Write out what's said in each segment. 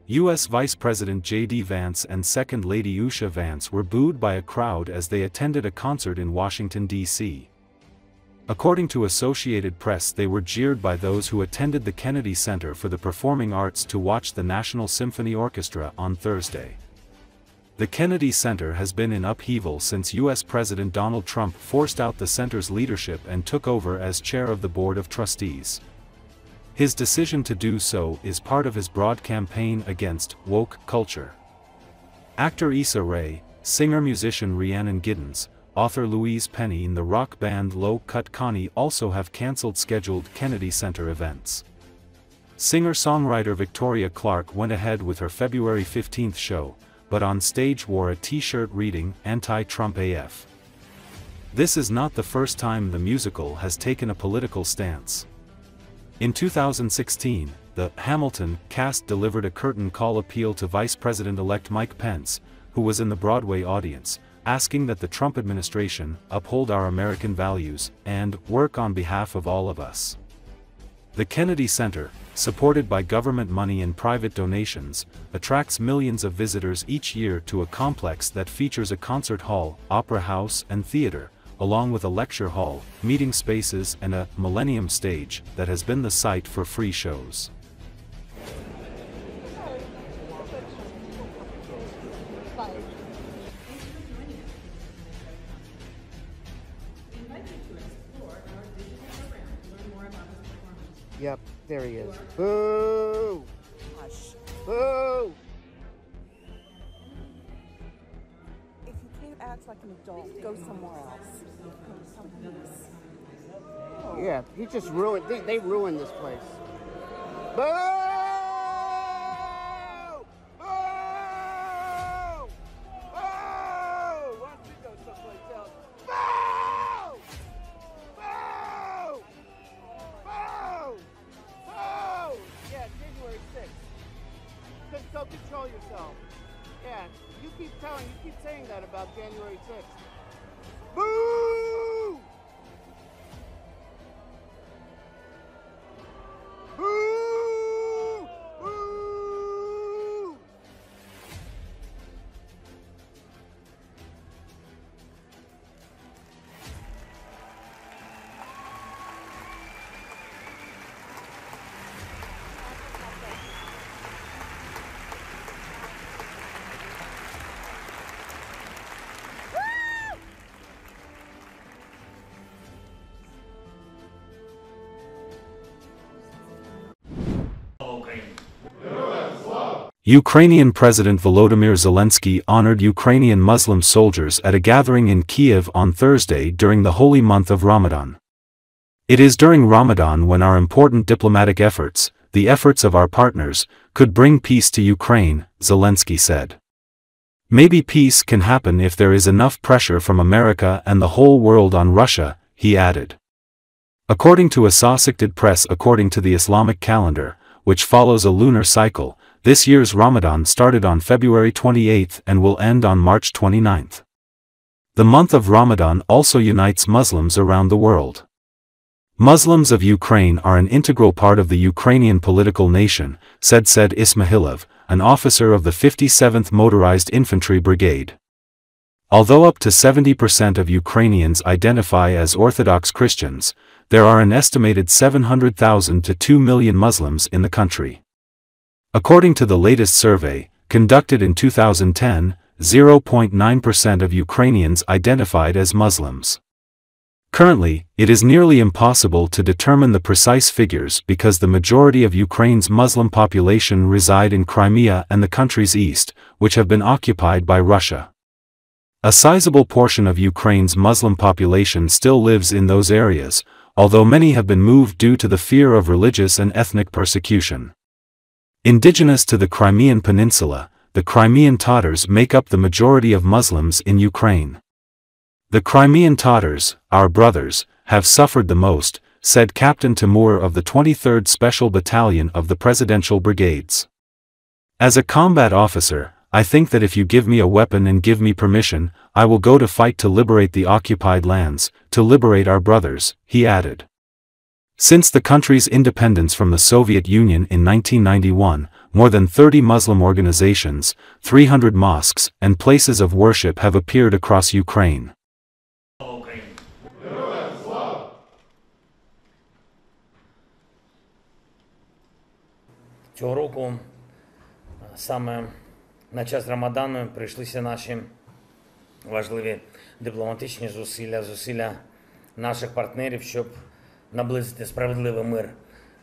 U.S. Vice President JD Vance and Second Lady Usha Vance were booed by a crowd as they attended a concert in Washington, D.C. According to Associated Press, they were jeered by those who attended the Kennedy Center for the Performing Arts to watch the National Symphony Orchestra on Thursday. The Kennedy Center has been in upheaval since U.S. President Donald Trump forced out the center's leadership and took over as chair of the Board of Trustees. His decision to do so is part of his broad campaign against woke culture. Actor Issa Rae, singer-musician Rhiannon Giddens, author Louise Penny and the rock band Low Cut Connie also have cancelled scheduled Kennedy Center events. Singer-songwriter Victoria Clark went ahead with her February 15th show, but on stage wore a t-shirt reading "Anti-Trump AF." This is not the first time the musical has taken a political stance. In 2016, the Hamilton cast delivered a curtain call appeal to Vice President-elect Mike Pence, who was in the Broadway audience, asking that the Trump administration uphold our American values and work on behalf of all of us. The Kennedy Center, supported by government money and private donations, attracts millions of visitors each year to a complex that features a concert hall, opera house and theater, along with a lecture hall, meeting spaces and a Millennium stage that has been the site for free shows. Yep, there he is. Boo! Hush. Boo! If you can't act like an adult, go somewhere else. Yeah, he just ruined, they ruined this place. Boo! Boo! Boo! Why don't you go someplace else? Boo! Boo! Boo! Boo! Yeah, January 6th. So control yourself. Yeah, you keep saying that about January 6th. Boo! Boo! Boo! Ukrainian President Volodymyr Zelenski honored Ukrainian Muslim soldiers at a gathering in Kiev on Thursday during the holy month of Ramadan. It is during Ramadan when our important diplomatic efforts, the efforts of our partners, could bring peace to Ukraine, Zelensky said. Maybe peace can happen if there is enough pressure from America and the whole world on Russia, he added. According to Associated Press, according to the Islamic calendar, which follows a lunar cycle, this year's Ramadan started on February 28 and will end on March 29. The month of Ramadan also unites Muslims around the world. Muslims of Ukraine are an integral part of the Ukrainian political nation, said Ismailov, an officer of the 57th Motorized Infantry Brigade. Although up to 70% of Ukrainians identify as Orthodox Christians, there are an estimated 700,000 to 2 million Muslims in the country. According to the latest survey, conducted in 2010, 0.9% of Ukrainians identified as Muslims. Currently, it is nearly impossible to determine the precise figures because the majority of Ukraine's Muslim population reside in Crimea and the country's east, which have been occupied by Russia. A sizable portion of Ukraine's Muslim population still lives in those areas, although many have been moved due to the fear of religious and ethnic persecution. Indigenous to the Crimean Peninsula, the Crimean Tatars make up the majority of Muslims in Ukraine. The Crimean Tatars, our brothers, have suffered the most, said Captain Timur of the 23rd Special Battalion of the Presidential Brigades. As a combat officer, I think that if you give me a weapon and give me permission, I will go to fight to liberate the occupied lands, to liberate our brothers, he added. Since the country's independence from the Soviet Union in 1991, More than 30 Muslim organizations, 300 mosques, and places of worship have appeared across Ukraine. Цього року саме на час Рамадану прийшлися наші важливі дипломатичні зусилля наших партнерів, щоб наблизити справедливий мир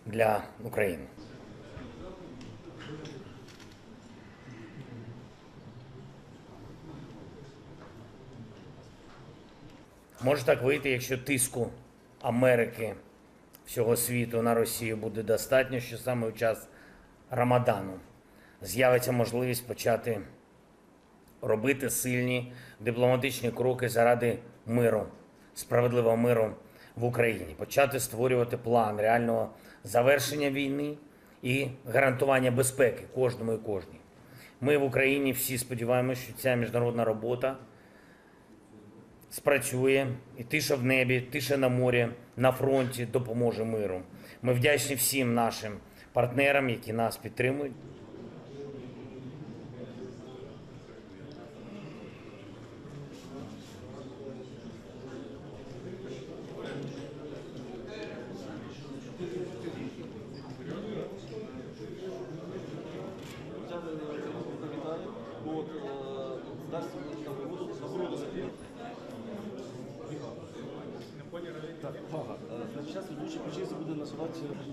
для України. Може так вийти, якщо тиску Америки, всього світу на Росію буде достатньо, що саме у час Рамадану з'явиться можливість почати робити сильні дипломатичні кроки заради миру, справедливого миру в Україні, почати створювати план реального завершення війни і гарантування безпеки кожному і кожній. Ми в Україні всі сподіваємося, що ця міжнародна робота спрацює, і тиша в небі, тиша на морі, на фронті допоможе миру. Ми вдячні всім нашим партнерам, які нас підтримують.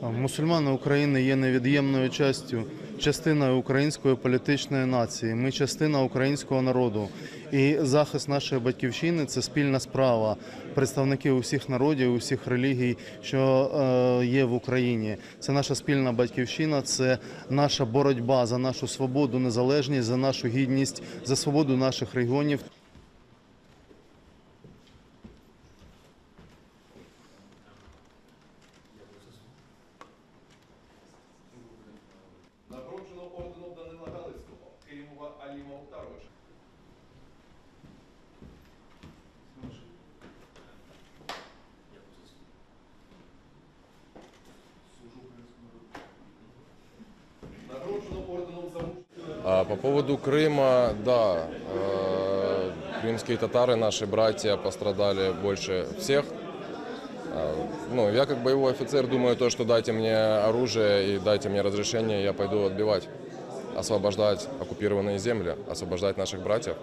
Мусульмани України є невід'ємною частиною української політичної нації. Ми частина українського народу. І захист нашої батьківщини – це спільна справа представників усіх народів, усіх релігій, що є в Україні. Це наша спільна батьківщина, це наша боротьба за нашу свободу, незалежність, за нашу гідність, за свободу наших регіонів. По поводу Крыма, да, крымские татары, наши братья, пострадали больше всех. Ну, я как боевой офицер думаю, то, что дайте мне оружие и дайте мне разрешение, я пойду отбивать, освобождать оккупированные земли, освобождать наших братьев.